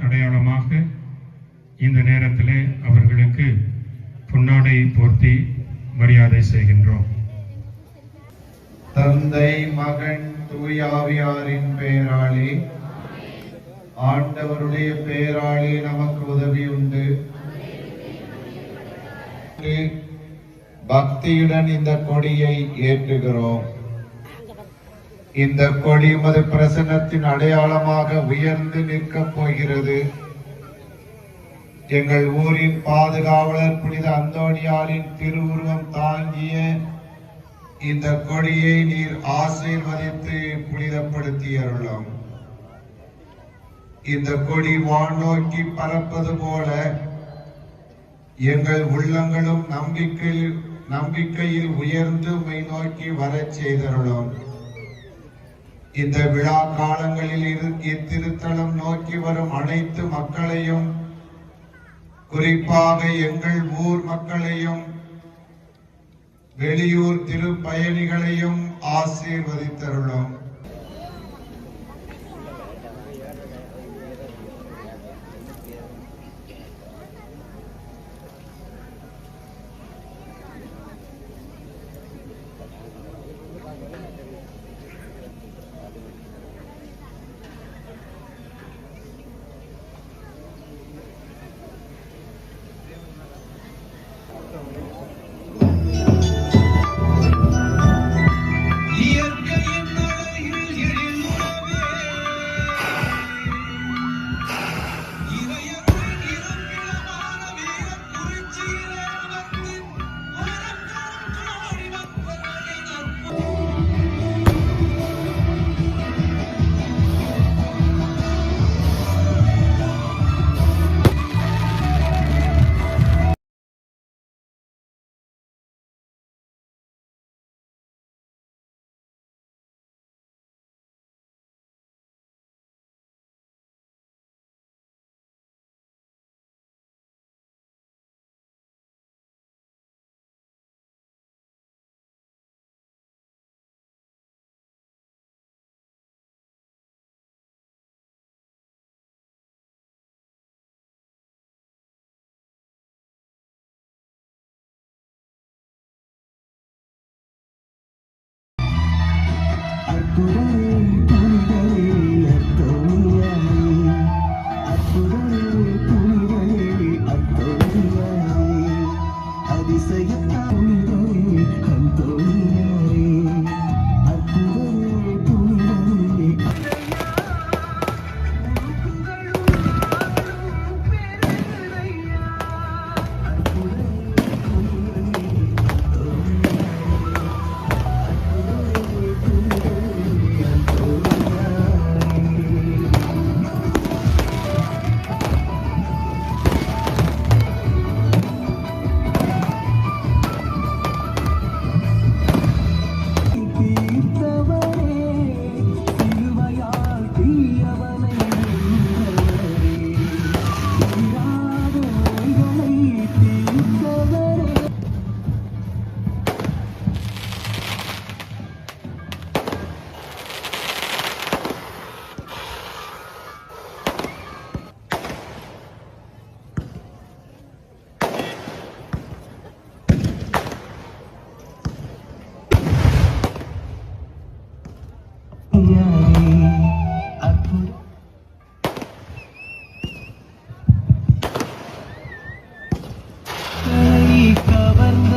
அடையாளமாக இந்த நேரத்திலே அவர்களுக்கு பொன்னாடை போர்த்தி மரியாதை செய்கின்றோம். தந்தை மகன் தூயாவியாரின் பெயராலே ஆண்டவருடைய பெயராலே நமக்கு உதவி உண்டு. பக்தியுடன் இந்த கொடியை ஏற்றுகிறோம். இந்த கொடி உமது பிரசன்னத்தின் அடையாளமாக உயர்ந்து நிற்கப் போகிறது. எங்கள் ஊரின் பாதுகாவலர் புனித அந்தோணியாரின் திருவுருவம் தாங்கிய இந்த கொடியை நீர் ஆசீர்வதித்து புனிதப்படுத்தியருளும். இந்த கொடி வானோக்கி பறப்பது போல எங்கள் உள்ளங்களும் நம்பிக்கையில் உயர்ந்து உம்மை நோக்கி வரச் செய்தருளும். இந்த விழா காலங்களில் இத்திருத்தலம் நோக்கி வரும் அனைத்து மக்களையும், குறிப்பாக எங்கள் ஊர் மக்களையும் வெளியூர் திருப்பயணிகளையும் ஆசீர்வதித்தருளும். கவர்ந்த